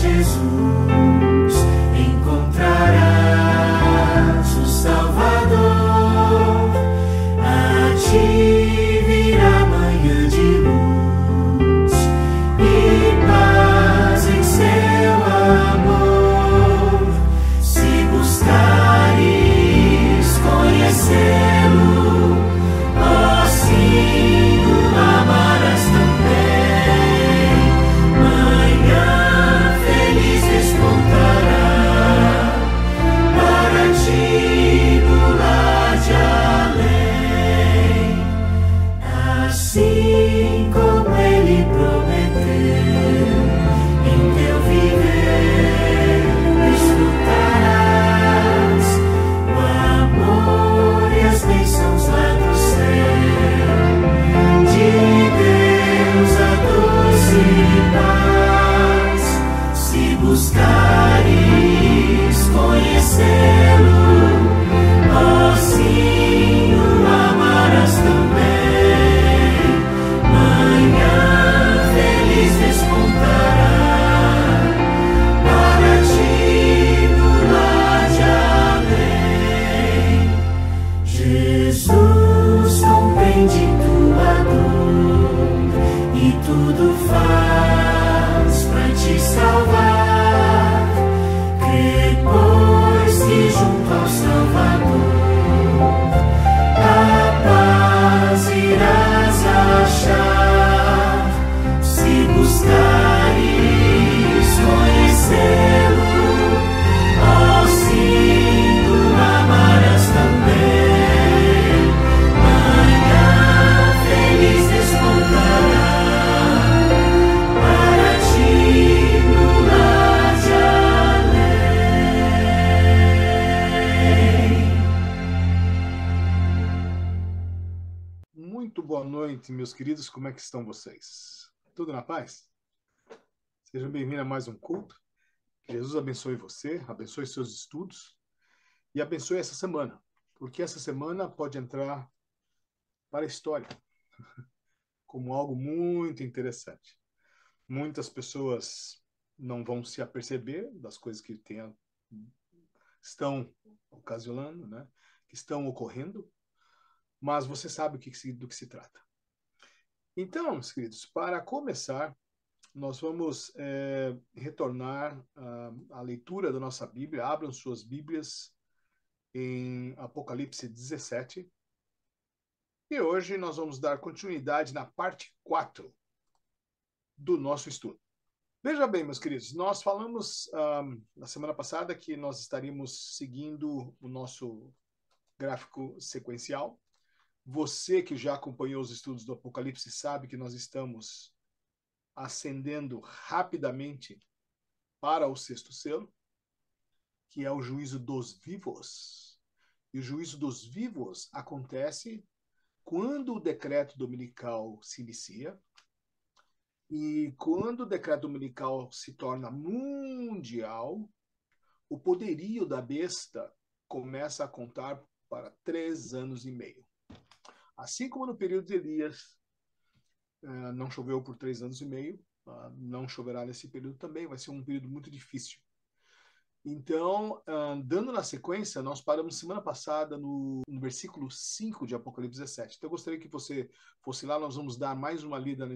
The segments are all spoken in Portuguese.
Jesus, encontrarás o Salvador. A ti virá manhã de luz e paz em seu amor. Se buscares conhecê-lo, ó sim, o amarás também. Manhã feliz despontará para ti do lar de além. Assim como ele prometeu, em teu viver desfrutarás o amor e as bênçãos lá do céu. De Deus a doce paz, se buscares conhecê-lo, ó sim, o amarás também. Manhã feliz despontará para ti no lar de além. Jesus compreende tua dor e tudo faz para te salvar. Crê, pois, que junto ao Salvador a paz irás achar. Se buscares conhecê-lo, ó sim, o amarás também. Manhã feliz despontará para ti no lar de além. Muito boa noite, meus queridos. Como é que estão vocês? Tudo na paz? Sejam bem-vindos a mais um culto. Que Jesus abençoe você, abençoe seus estudos e abençoe essa semana, porque essa semana pode entrar para a história como algo muito interessante. Muitas pessoas não vão se aperceber das coisas que estão ocasionando, né? Que estão ocorrendo, mas você sabe do que se trata. Então, meus queridos, para começar, nós vamos retornar à leitura da nossa Bíblia. Abram suas Bíblias em Apocalipse 17. E hoje nós vamos dar continuidade na parte 4 do nosso estudo. Veja bem, meus queridos, nós falamos na semana passada que nós estaríamos seguindo o nosso gráfico sequencial. Você que já acompanhou os estudos do Apocalipse sabe que nós estamos ascendendo rapidamente para o sexto selo, que é o juízo dos vivos. E o juízo dos vivos acontece quando o decreto dominical se inicia, e quando o decreto dominical se torna mundial, o poderio da besta começa a contar para 3 anos e meio. Assim como no período de Elias, não choveu por 3 anos e meio, não choverá nesse período também, vai ser um período muito difícil. Então, dando na sequência, nós paramos semana passada no versículo 5 de Apocalipse 17. Então, eu gostaria que você fosse lá, nós vamos dar mais uma lida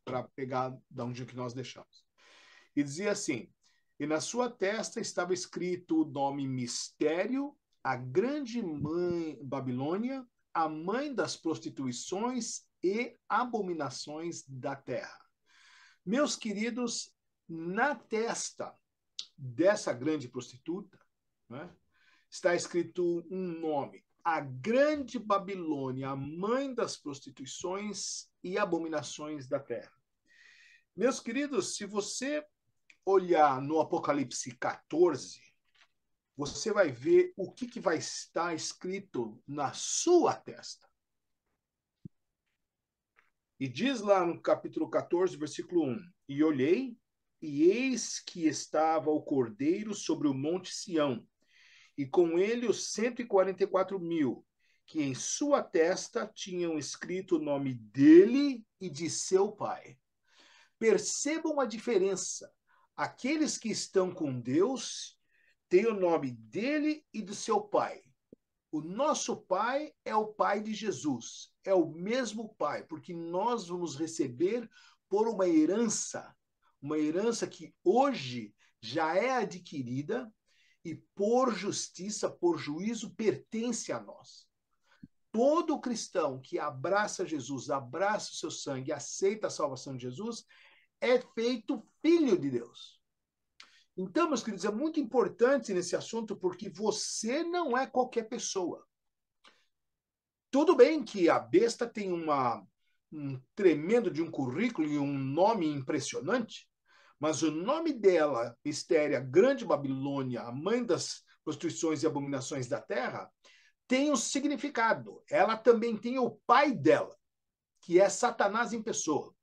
para pegar da onde que nós deixamos. E dizia assim: e na sua testa estava escrito o nome Mistério, a grande mãe Babilônia, a mãe das prostituições e abominações da terra. Meus queridos, na testa dessa grande prostituta, né, está escrito um nome: a grande Babilônia, a mãe das prostituições e abominações da terra. Meus queridos, se você olhar no Apocalipse 14, você vai ver o que vai estar escrito na sua testa. E diz lá no capítulo 14, versículo 1: e olhei, e eis que estava o Cordeiro sobre o monte Sião, e com ele os 144.000, que em sua testa tinham escrito o nome dele e de seu pai. Percebam a diferença. aqueles que estão com Deus têm o nome dele e do seu pai. O nosso pai é o pai de Jesus, é o mesmo pai, porque nós vamos receber por uma herança que hoje já é adquirida e por justiça, por juízo, pertence a nós. Todo cristão que abraça Jesus, abraça o seu sangue, aceita a salvação de Jesus, é feito filho de Deus. Então, meus queridos, é muito importante nesse assunto porque você não é qualquer pessoa. Tudo bem que a besta tem um tremendo de um currículo e um nome impressionante, mas o nome dela, Mistéria, Grande Babilônia, a mãe das prostituições e abominações da terra, tem um significado. Ela também tem o pai dela, que é Satanás em pessoa.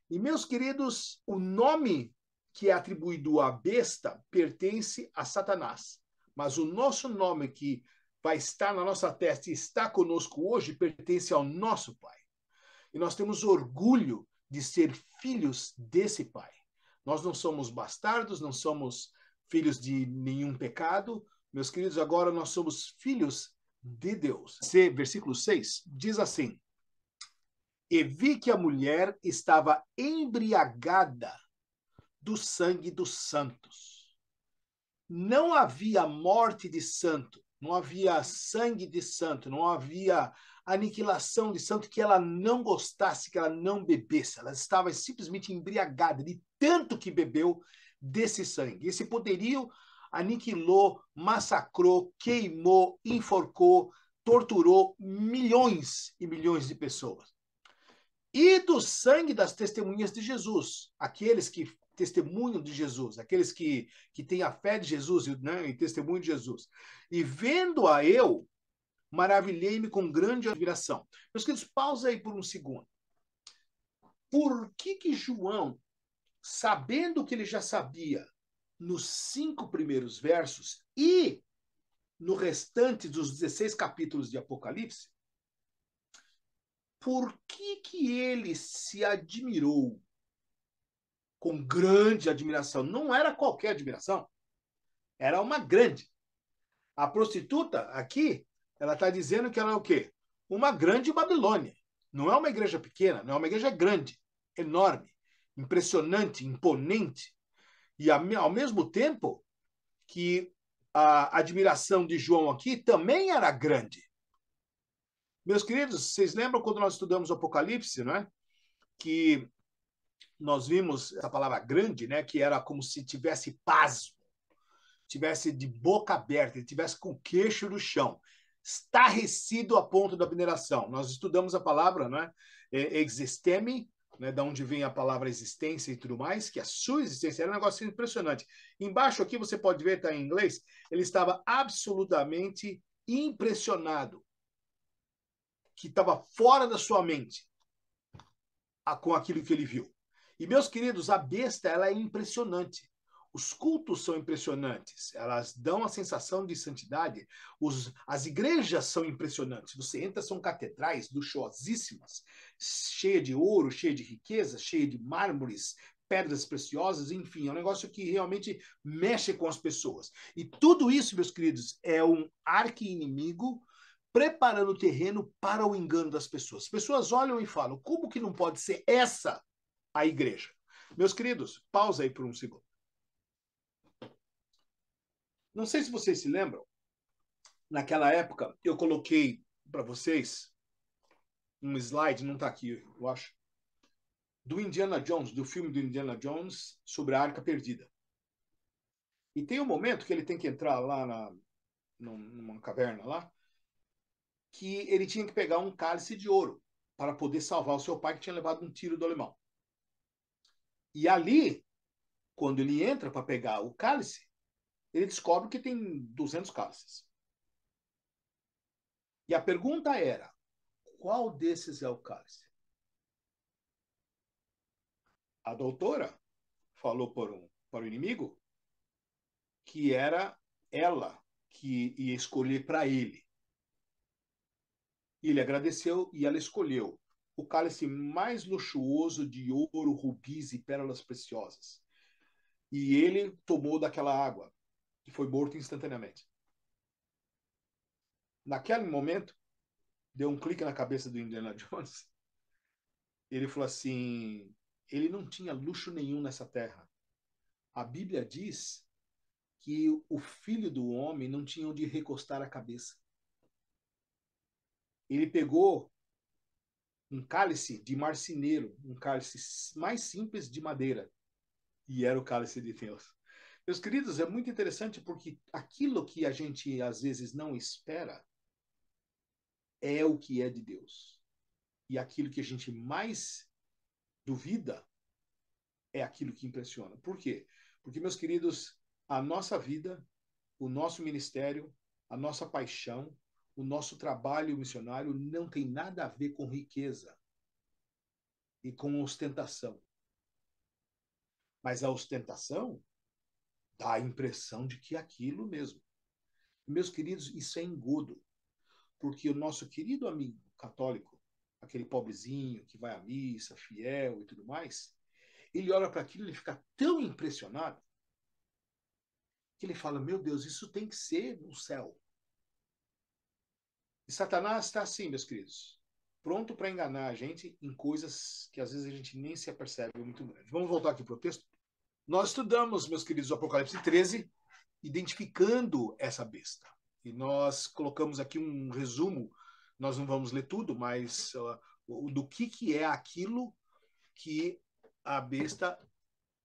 E, meus queridos, o nome que é atribuído à besta pertence a Satanás. Mas o nosso nome que vai estar na nossa testa e está conosco hoje pertence ao nosso Pai. E nós temos orgulho de ser filhos desse Pai. Nós não somos bastardos, não somos filhos de nenhum pecado. Meus queridos, agora nós somos filhos de Deus. Versículo 6 diz assim: E vi que a mulher estava embriagada do sangue dos santos. Não havia morte de santo, não havia sangue de santo, não havia aniquilação de santo que ela não gostasse, que ela não bebesse. Ela estava simplesmente embriagada de tanto que bebeu desse sangue. Esse poderio aniquilou, massacrou, queimou, enforcou, torturou milhões e milhões de pessoas. E do sangue das testemunhas de Jesus, aqueles que testemunham de Jesus, aqueles que têm a fé de Jesus, né, e testemunho de Jesus. E vendo-a eu, maravilhei-me com grande admiração. Meus queridos, pausa aí por um segundo. Por que João, sabendo que ele já sabia nos 5 primeiros versos e no restante dos 16 capítulos de Apocalipse, por que ele se admirou com grande admiração? Não era qualquer admiração, era uma grande. A prostituta aqui, ela está dizendo que ela é o quê? Uma grande Babilônia. Não é uma igreja pequena, não é uma igreja grande, enorme, impressionante, imponente. E ao mesmo tempo que a admiração de João aqui também era grande. Meus queridos, vocês lembram quando nós estudamos o Apocalipse, né? Que nós vimos a palavra grande, né? Que era como se tivesse pasmo, tivesse de boca aberta, ele tivesse com o queixo no chão, estarrecido a ponto da veneração. Nós estudamos a palavra, né? Existeme, né, da onde vem a palavra existência e tudo mais, que a sua existência era um negócio impressionante. Embaixo aqui você pode ver, está em inglês, ele estava absolutamente impressionado, que estava fora da sua mente com aquilo que ele viu. E, meus queridos, a besta, ela é impressionante. Os cultos são impressionantes, elas dão a sensação de santidade. As igrejas são impressionantes. Você entra, são catedrais luxuosíssimas, cheias de ouro, cheias de riqueza, cheias de mármores, pedras preciosas, enfim, é um negócio que realmente mexe com as pessoas. E tudo isso, meus queridos, é um arqui-inimigo preparando o terreno para o engano das pessoas. As pessoas olham e falam, como que não pode ser essa a igreja? Meus queridos, pausa aí por um segundo. Não sei se vocês se lembram, naquela época eu coloquei para vocês um slide, não está aqui, eu acho, do Indiana Jones, do filme do Indiana Jones sobre a Arca Perdida. E tem um momento que ele tem que entrar lá numa caverna lá, que ele tinha que pegar um cálice de ouro para poder salvar o seu pai que tinha levado um tiro do alemão. E ali, quando ele entra para pegar o cálice, ele descobre que tem 200 cálices. E a pergunta era, qual desses é o cálice? A doutora falou para o inimigo que era ela que ia escolher para ele. E ele agradeceu e ela escolheu o cálice mais luxuoso de ouro, rubis e pérolas preciosas. e ele tomou daquela água e foi morto instantaneamente. Naquele momento, deu um clique na cabeça do Indiana Jones. Ele falou assim: ele não tinha luxo nenhum nessa terra. A Bíblia diz que o filho do homem não tinha onde recostar a cabeça. Ele pegou um cálice de marceneiro, um cálice mais simples de madeira, e era o cálice de Deus. Meus queridos, é muito interessante porque aquilo que a gente às vezes não espera é o que é de Deus. E aquilo que a gente mais duvida é aquilo que impressiona. Por quê? Porque, meus queridos, a nossa vida, o nosso ministério, a nossa paixão, o nosso trabalho missionário não tem nada a ver com riqueza e com ostentação. Mas a ostentação dá a impressão de que é aquilo mesmo. Meus queridos, isso é engodo. Porque o nosso querido amigo católico, aquele pobrezinho que vai à missa, fiel e tudo mais, ele olha para aquilo e ele fica tão impressionado que ele fala: meu Deus, isso tem que ser no céu. E Satanás está assim, meus queridos, pronto para enganar a gente em coisas que às vezes a gente nem se apercebe, é muito grande. Vamos voltar aqui para o texto? Nós estudamos, meus queridos, o Apocalipse 13, identificando essa besta. E nós colocamos aqui um resumo, nós não vamos ler tudo, mas do que é aquilo que a besta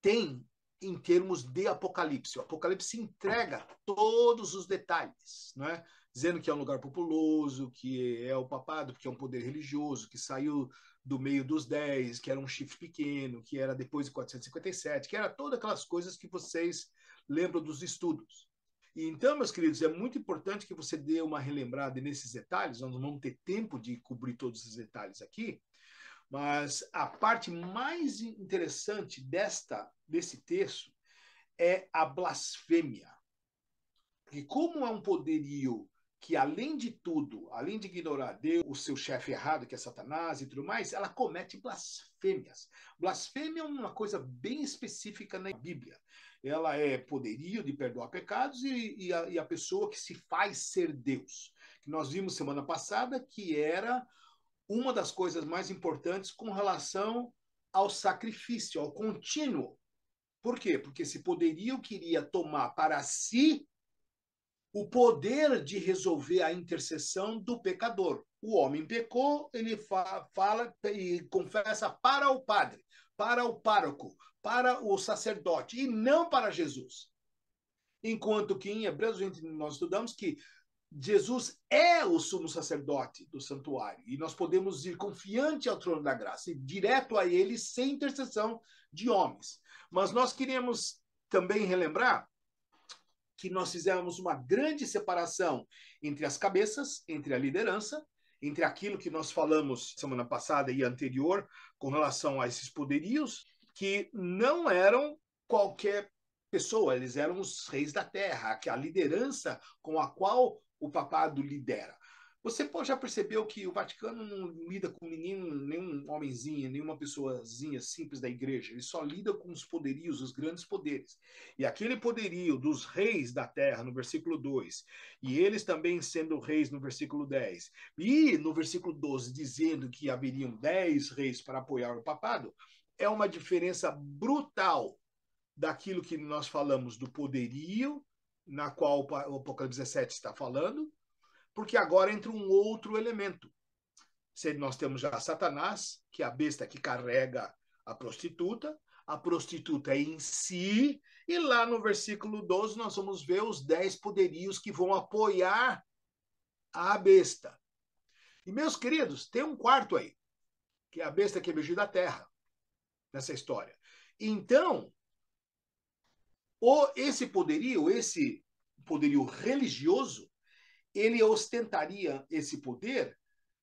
tem em termos de Apocalipse. O Apocalipse entrega todos os detalhes, não é? Dizendo que é um lugar populoso, que é o papado, que é um poder religioso, que saiu do meio dos 10, que era um chifre pequeno, que era depois de 457, que era todas aquelas coisas que vocês lembram dos estudos. E então, meus queridos, é muito importante que você dê uma relembrada nesses detalhes. Nós não vamos ter tempo de cobrir todos os detalhes aqui, mas a parte mais interessante desse texto é a blasfêmia. Porque como é um poderio que, além de tudo, além de ignorar Deus, o seu chefe errado, que é Satanás e tudo mais, ela comete blasfêmias. Blasfêmia é uma coisa bem específica na Bíblia. Ela é poderio de perdoar pecados e a pessoa que se faz ser Deus. Que nós vimos semana passada que era uma das coisas mais importantes com relação ao sacrifício, ao contínuo. Por quê? Porque esse poderio queria tomar para si o poder de resolver a intercessão do pecador. O homem pecou, ele fala e confessa para o padre, para o pároco, para o sacerdote, e não para Jesus. Enquanto que em Hebreus nós estudamos que Jesus é o sumo sacerdote do santuário e nós podemos ir confiante ao trono da graça e direto a ele sem intercessão de homens. Mas nós queremos também relembrar que nós fizemos uma grande separação entre as cabeças, entre a liderança, entre aquilo que nós falamos semana passada e anterior com relação a esses poderios, que não eram qualquer pessoa, eles eram os reis da terra, a liderança com a qual o papado lidera. Você já percebeu que o Vaticano não lida com nenhum homenzinho, nenhuma pessoazinha simples da igreja. Ele só lida com os poderios, os grandes poderes. E aquele poderio dos reis da terra, no versículo 2, e eles também sendo reis no versículo 10, e no versículo 12 dizendo que haveriam 10 reis para apoiar o papado, é uma diferença brutal daquilo que nós falamos do poderio, na qual o Apocalipse 17 está falando, porque agora entra um outro elemento. Nós temos já Satanás, que é a besta que carrega a prostituta em si, e lá no versículo 12 nós vamos ver os 10 poderios que vão apoiar a besta. E, meus queridos, tem um quarto aí, que é a besta que emergiu da terra, nessa história. Então, esse poderio religioso, ele ostentaria esse poder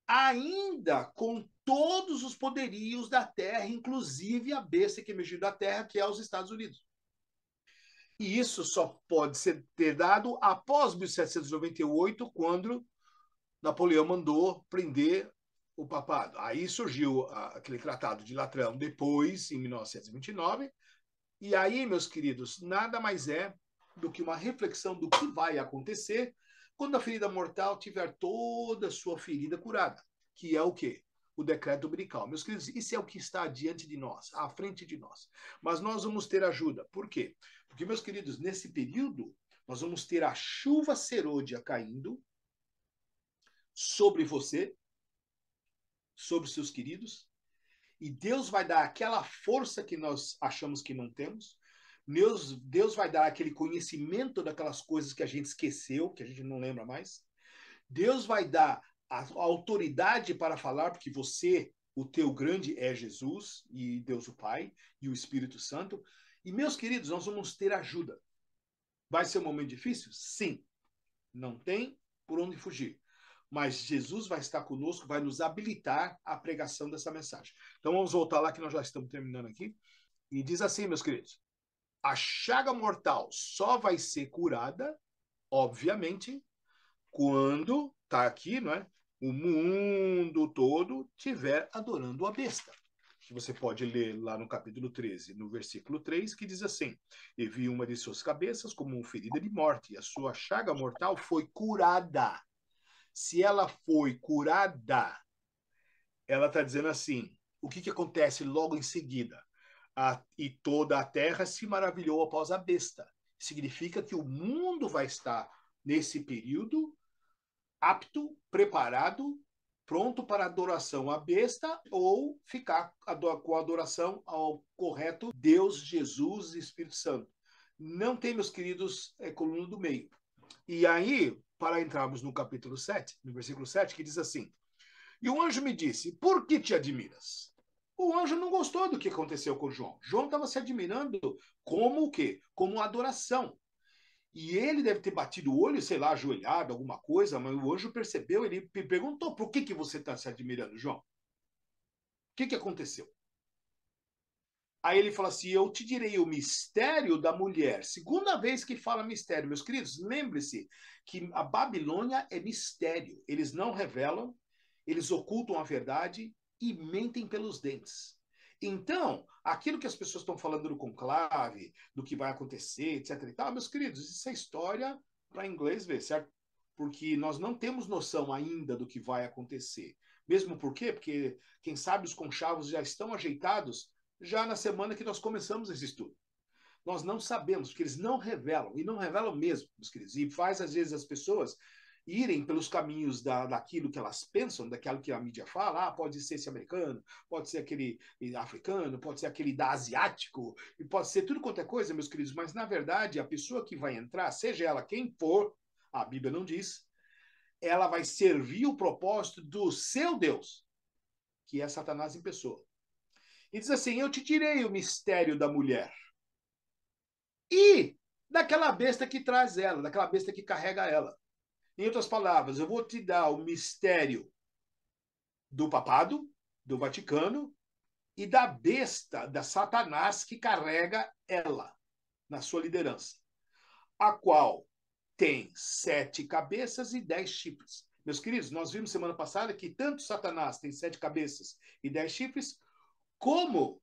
ainda com todos os poderios da Terra, inclusive a besta que emergiu da Terra, que é os Estados Unidos. E isso só pode ter dado após 1798, quando Napoleão mandou prender o papado. Aí surgiu aquele Tratado de Latrão, depois, em 1929, E aí, meus queridos, nada mais é do que uma reflexão do que vai acontecer quando a ferida mortal tiver toda a sua ferida curada, que é o quê? O decreto dominical. Meus queridos, isso é o que está diante de nós, à frente de nós. Mas nós vamos ter ajuda. Por quê? Porque, meus queridos, nesse período, nós vamos ter a chuva serôdia caindo sobre você, sobre seus queridos, e Deus vai dar aquela força que nós achamos que não temos. Deus vai dar aquele conhecimento daquelas coisas que a gente esqueceu, que a gente não lembra mais. Deus vai dar a autoridade para falar, porque você, o teu grande é Jesus, e Deus o Pai, e o Espírito Santo. E, meus queridos, nós vamos ter ajuda. Vai ser um momento difícil? Sim. Não tem por onde fugir. Mas Jesus vai estar conosco, vai nos habilitar à pregação dessa mensagem. Então vamos voltar lá que nós já estamos terminando aqui. E diz assim, meus queridos: a chaga mortal só vai ser curada, obviamente, quando está aqui, não é? O mundo todo estiver adorando a besta. Que você pode ler lá no capítulo 13, no versículo 3, que diz assim: e vi uma de suas cabeças como uma ferida de morte, e a sua chaga mortal foi curada. Se ela foi curada, ela está dizendo assim: o que acontece logo em seguida? E toda a terra se maravilhou após a besta. Significa que o mundo vai estar, nesse período, apto, preparado, pronto para adoração à besta ou ficar com a adoração ao correto Deus, Jesus e Espírito Santo. Não tem, meus queridos, coluna do meio. E aí, para entrarmos no capítulo 7, no versículo 7, que diz assim: e o anjo me disse, por que te admiras? O anjo não gostou do que aconteceu com João. João estava se admirando como o quê? Como adoração. E ele deve ter batido o olho, sei lá, ajoelhado, alguma coisa, mas o anjo percebeu, ele perguntou, por que você está se admirando, João? O que aconteceu? Aí ele fala assim, eu te direi o mistério da mulher. Segunda vez que fala mistério. Meus queridos, lembre-se que a Babilônia é mistério. Eles não revelam, eles ocultam a verdade e mentem pelos dentes. Então, aquilo que as pessoas estão falando no conclave, do que vai acontecer, etc e tal, meus queridos, isso é história para inglês ver, certo? Porque nós não temos noção ainda do que vai acontecer. Mesmo por quê? Porque, quem sabe, os conchavos já estão ajeitados já na semana que nós começamos esse estudo. Nós não sabemos, porque eles não revelam, e não revelam mesmo, meus queridos, e faz, às vezes, as pessoas irem pelos caminhos daquilo que elas pensam, daquilo que a mídia fala, pode ser esse americano, pode ser aquele africano, pode ser aquele da asiático, e pode ser tudo quanto é coisa, meus queridos, mas, na verdade, a pessoa que vai entrar, seja ela quem for, a Bíblia não diz, ela vai servir o propósito do seu Deus, que é Satanás em pessoa. E diz assim, eu te tirei o mistério da mulher e daquela besta que traz ela, daquela besta que carrega ela. Em outras palavras, eu vou te dar o mistério do papado, do Vaticano, e da besta, da Satanás que carrega ela na sua liderança, a qual tem 7 cabeças e 10 chifres. Meus queridos, nós vimos semana passada que tanto Satanás tem 7 cabeças e 10 chifres, como,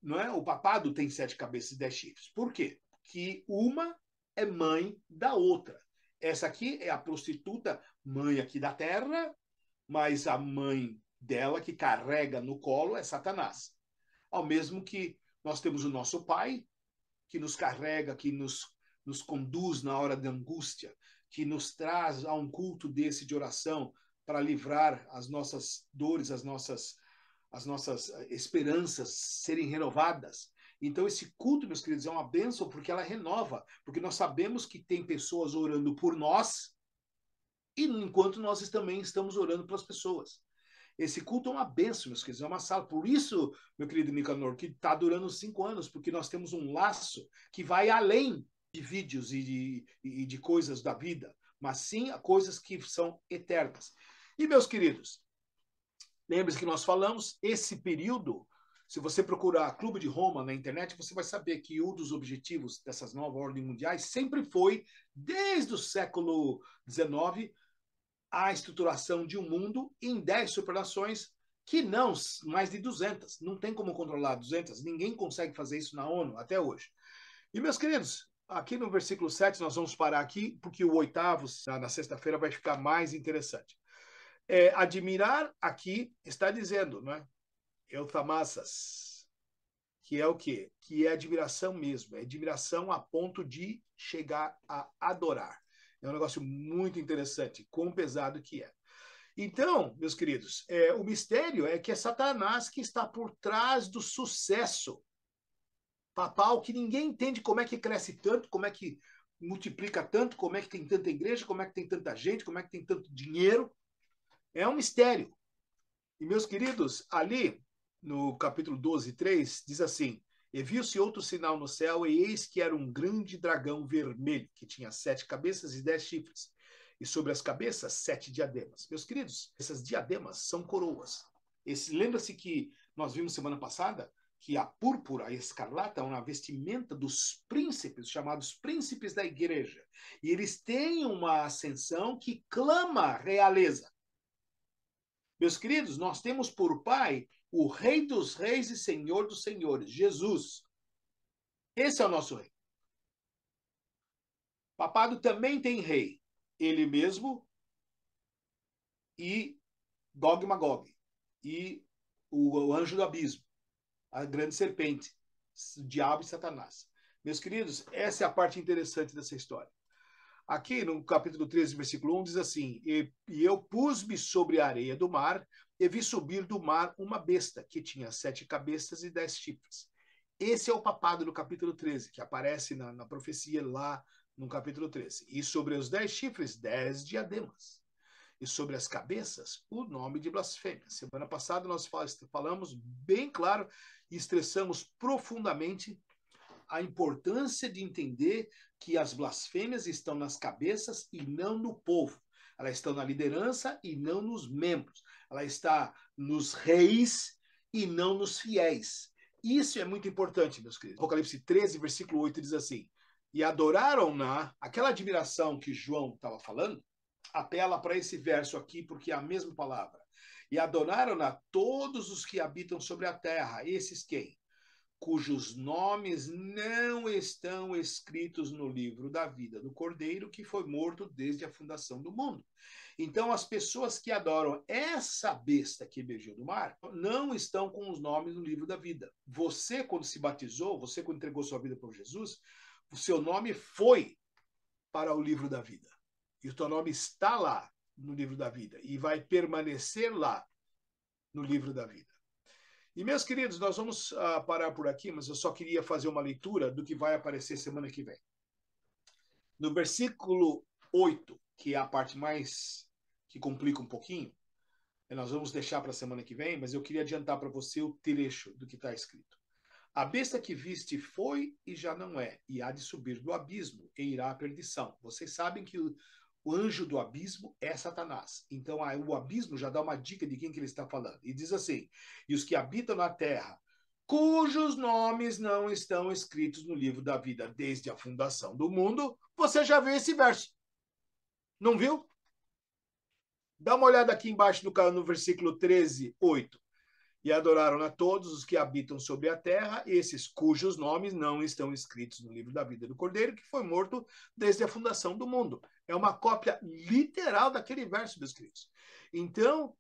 não é? O papado tem 7 cabeças e 10 chifres. Por quê? Porque uma é mãe da outra. Essa aqui é a prostituta, mãe aqui da terra, mas a mãe dela que carrega no colo é Satanás. Ao mesmo que nós temos o nosso pai, que nos carrega, que nos conduz na hora da angústia, que nos traz a um culto desse de oração para livrar as nossas dores, as nossas esperanças serem renovadas. Então, esse culto, meus queridos, é uma bênção porque ela renova, porque nós sabemos que tem pessoas orando por nós e enquanto nós também estamos orando pelas pessoas. Esse culto é uma bênção, meus queridos, é uma sala. Por isso, meu querido Nicanor, que está durando 5 anos, porque nós temos um laço que vai além de vídeos e de coisas da vida, mas sim a coisas que são eternas. E, meus queridos, lembre-se que nós falamos, esse período, se você procurar Clube de Roma na internet, você vai saber que um dos objetivos dessas novas ordens mundiais sempre foi, desde o século XIX, a estruturação de um mundo em 10 supernações que não mais de 200. Não tem como controlar 200. Ninguém consegue fazer isso na ONU até hoje. E, meus queridos, aqui no versículo 7, nós vamos parar aqui, porque o 8º, na sexta-feira, vai ficar mais interessante. Admirar aqui está dizendo, não é? Euthamassas, que é o quê? Que é admiração mesmo. É admiração a ponto de chegar a adorar. É um negócio muito interessante, quão pesado que é. Então, meus queridos, o mistério é que é Satanás que está por trás do sucesso papal, que ninguém entende como é que cresce tanto, como é que multiplica tanto, como é que tem tanta igreja, como é que tem tanta gente, como é que tem tanto dinheiro. É um mistério. E, meus queridos, ali no capítulo 12, 3, diz assim: e viu-se outro sinal no céu, e eis que era um grande dragão vermelho, que tinha 7 cabeças e 10 chifres, e sobre as cabeças 7 diademas. Meus queridos, essas diademas são coroas. Lembra-se que nós vimos semana passada que a púrpura, a escarlata, é uma vestimenta dos príncipes, chamados príncipes da igreja. E eles têm uma ascensão que clama realeza. Meus queridos, nós temos por pai o Rei dos Reis e Senhor dos Senhores, Jesus. Esse é o nosso rei. Papado também tem rei. Ele mesmo e Gog e Magog. E o anjo do abismo. A grande serpente. O diabo e Satanás. Meus queridos, essa é a parte interessante dessa história. Aqui no capítulo 13, versículo 1, diz assim: e eu pus-me sobre a areia do mar, e vi subir do mar uma besta, que tinha 7 cabeças e 10 chifres. Esse é o papado do capítulo 13, que aparece na profecia lá no capítulo 13. E sobre os 10 chifres, 10 diademas. E sobre as cabeças, o nome de blasfêmia. Semana passada nós falamos bem claro e estressamos profundamente a importância de entender que as blasfêmias estão nas cabeças e não no povo. Elas estão na liderança e não nos membros. Ela está nos reis e não nos fiéis. Isso é muito importante, meus queridos. Apocalipse 13, versículo 8 diz assim: e adoraram-na, aquela admiração que João estava falando, apela para esse verso aqui, porque é a mesma palavra. E adoraram-na todos os que habitam sobre a terra. Esses quem? Cujos nomes não estão escritos no livro da vida do Cordeiro, que foi morto desde a fundação do mundo. Então, as pessoas que adoram essa besta que emergiu do mar não estão com os nomes no livro da vida. Você, quando se batizou, você, quando entregou sua vida para Jesus, o seu nome foi para o livro da vida. E o teu nome está lá no livro da vida e vai permanecer lá no livro da vida. E, meus queridos, nós vamos parar por aqui, mas eu só queria fazer uma leitura do que vai aparecer semana que vem. No versículo 8, que é a parte mais que complica um pouquinho, nós vamos deixar para a semana que vem, mas eu queria adiantar para você o trecho do que está escrito. A besta que viste foi e já não é, e há de subir do abismo e irá à perdição. Vocês sabem que o anjo do abismo é Satanás. Então, o abismo já dá uma dica de quem que ele está falando. E diz assim: e os que habitam na terra, cujos nomes não estão escritos no livro da vida desde a fundação do mundo. Você já viu esse verso? Não viu? Dá uma olhada aqui embaixo no versículo 13, 8. E adoraram a todos os que habitam sobre a terra, esses cujos nomes não estão escritos no livro da vida do Cordeiro, que foi morto desde a fundação do mundo. É uma cópia literal daquele verso, meus queridos. Então,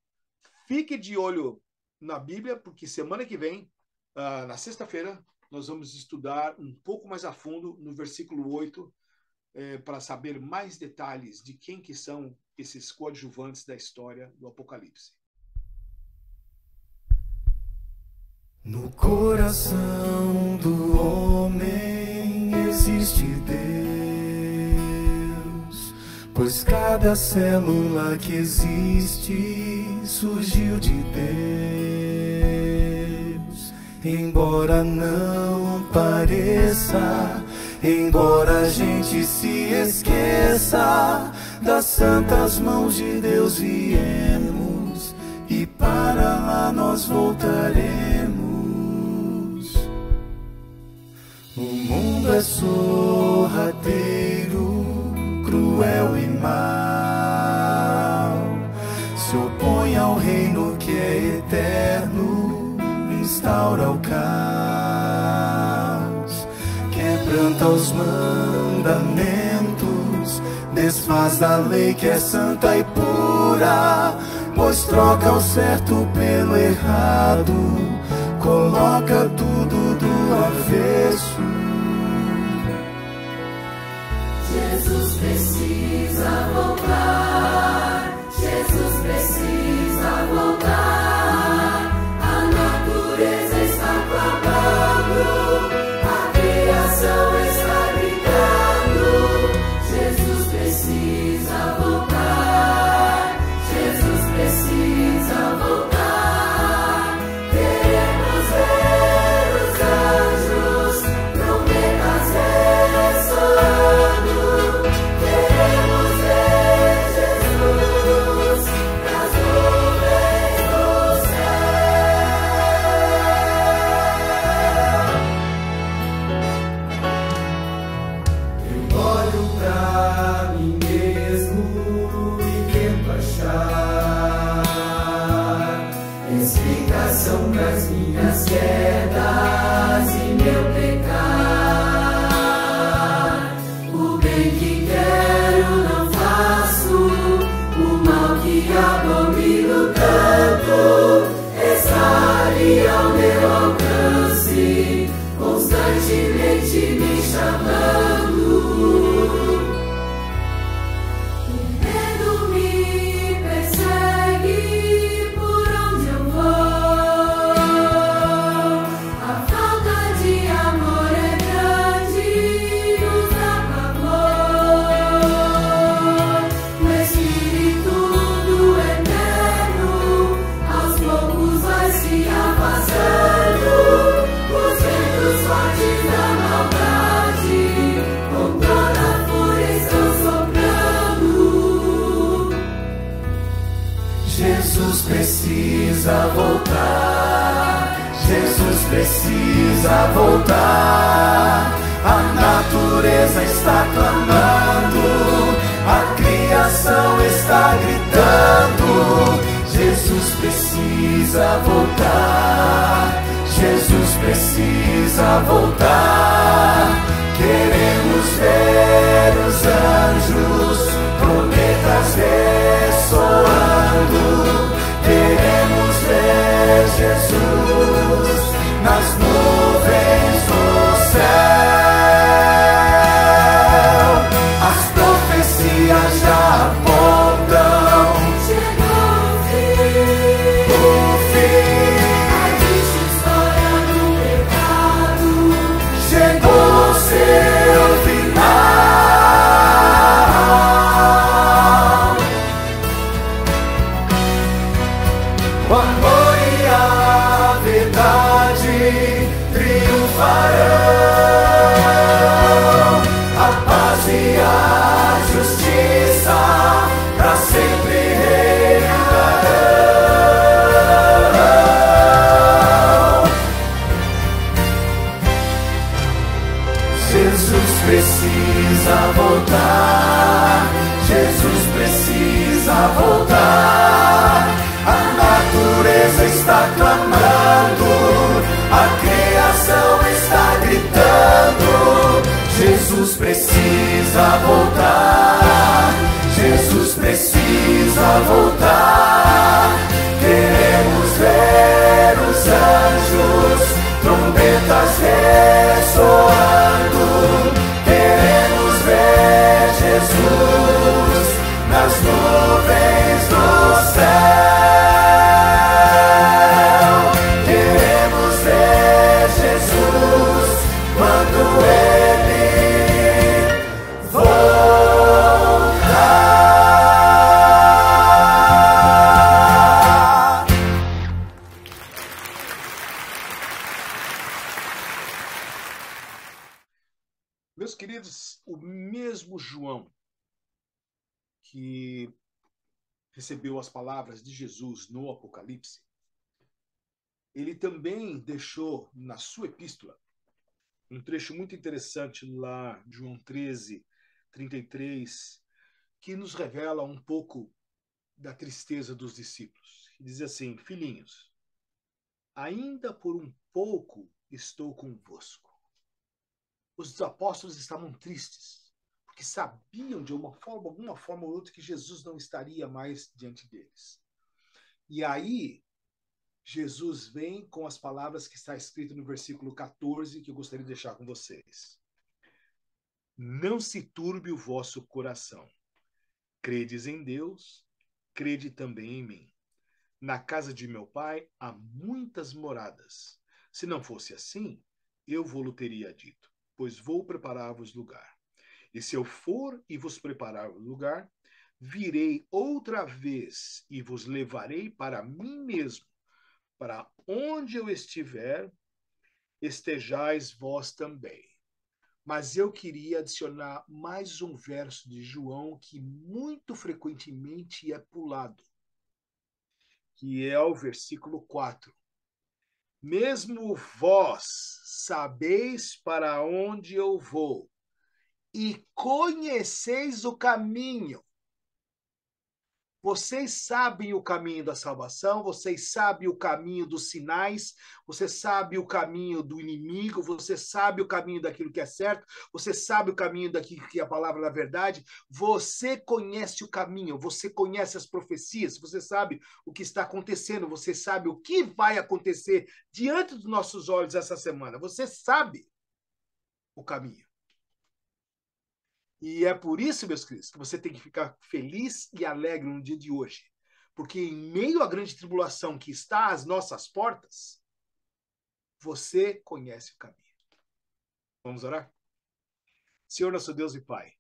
fique de olho na Bíblia, porque semana que vem, na sexta-feira, nós vamos estudar um pouco mais a fundo no versículo 8, para saber mais detalhes de quem que são esses coadjuvantes da história do Apocalipse. No coração do homem existe Deus, pois cada célula que existe surgiu de Deus. Embora não pareça, embora a gente se esqueça, das santas mãos de Deus viemos e para lá nós voltaremos. O mundo é sorrateiro, cruel e mau, se opõe ao reino que é eterno quebranta os mandamentos, desfaz a lei que é santa e pura, pois troca o certo pelo errado, coloca tudo do avesso. Jesus precisa voltar, Jesus precisa voltar. A natureza está clamando, a criação está gritando. Jesus precisa voltar, Jesus precisa voltar. Queremos ver os anjos, trombetas ressoando. Queremos ver Jesus nas nuvens do céu. Eu olho pra mim mesmo e tento achar explicação pras minhas quedas e meu pecar. O bem que quero não faço, o mal que abomino tanto está ali ao meu alcance, constantemente me chamando. O medo me persegue por onde eu vou. A falta de amor é grande, nos dá pavor. O Espírito do Eterno aos poucos vai se afastando. Os ventos fortes da maldade com toda a fúria estão soprando. Jesus precisa voltar, Jesus precisa voltar. A natureza está clamando, a criação está gritando. Jesus precisa voltar, Jesus precisa voltar. Queremos ver os anjos, trombetas ressoando. Queremos ver Jesus nas nuvens do céu. As profecias já apontam Chegou o fim, o fim. a triste história do pecado. Chegou o seu final. O amor e a verdade triunfarão. A paz e a justiça para sempre reinarão. Jesus precisa voltar, Jesus precisa voltar. A natureza está clamando, a criação está gritando. Jesus precisa voltar, Jesus precisa voltar. Queremos ver os anjos, trombetas ressoando. Queremos ver Jesus nas nuvens do céu. Queremos ver Jesus quando Ele voltar. Meus queridos, o mesmo João que recebeu as palavras de Jesus no Apocalipse, ele também deixou na sua epístola um trecho muito interessante lá, João 13:33, que nos revela um pouco da tristeza dos discípulos. Diz assim: filhinhos, ainda por um pouco estou convosco. os apóstolos estavam tristes, porque sabiam de alguma forma ou outra que Jesus não estaria mais diante deles. E aí, Jesus vem com as palavras que está escrito no versículo 14, que eu gostaria de deixar com vocês. Não se turbe o vosso coração. Credes em Deus, crede também em mim. Na casa de meu pai há muitas moradas. Se não fosse assim, eu vou-lo teria dito, pois vou preparar-vos lugar. E se eu for e vos preparar o lugar, virei outra vez e vos levarei para mim mesmo, para onde eu estiver, estejais vós também. Mas eu queria adicionar mais um verso de João que muito frequentemente é pulado, que é o versículo 4. Mesmo vós sabeis para onde eu vou e conheceis o caminho. Vocês sabem o caminho da salvação, vocês sabem o caminho dos sinais, você sabe o caminho do inimigo, você sabe o caminho daquilo que é certo, você sabe o caminho daquilo que é a palavra da verdade, você conhece o caminho, você conhece as profecias, você sabe o que está acontecendo, você sabe o que vai acontecer diante dos nossos olhos essa semana, você sabe o caminho. E é por isso, meus queridos, que você tem que ficar feliz e alegre no dia de hoje. Porque em meio à grande tribulação que está às nossas portas, você conhece o caminho. Vamos orar? Senhor, nosso Deus e Pai,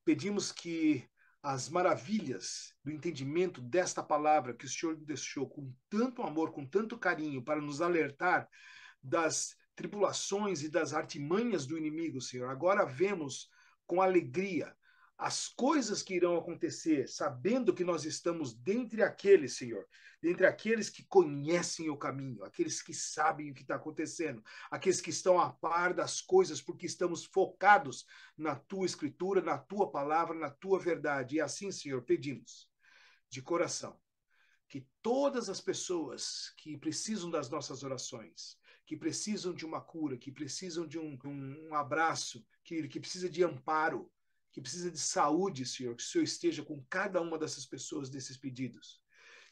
pedimos que as maravilhas do entendimento desta palavra que o Senhor deixou com tanto amor, com tanto carinho, para nos alertar das tribulações e das artimanhas do inimigo, Senhor, agora vemos com alegria as coisas que irão acontecer, sabendo que nós estamos dentre aqueles, Senhor, dentre aqueles que conhecem o caminho, aqueles que sabem o que está acontecendo, aqueles que estão a par das coisas, porque estamos focados na Tua Escritura, na Tua Palavra, na Tua verdade. E assim, Senhor, pedimos de coração que todas as pessoas que precisam das nossas orações, que precisam de uma cura, que precisam de um abraço, que precisa de amparo, que precisa de saúde, Senhor, que o Senhor esteja com cada uma dessas pessoas desses pedidos.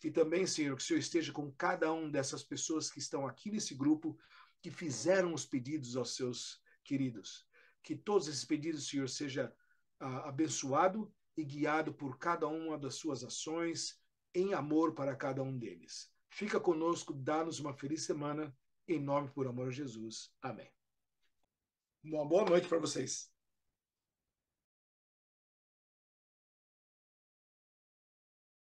E também, Senhor, que o Senhor esteja com cada uma dessas pessoas que estão aqui nesse grupo, que fizeram os pedidos aos seus queridos. Que todos esses pedidos, Senhor, seja abençoado e guiado por cada uma das suas ações, em amor para cada um deles. Fica conosco, dá-nos uma feliz semana, em nome por amor a Jesus. Amém. Uma boa noite para vocês.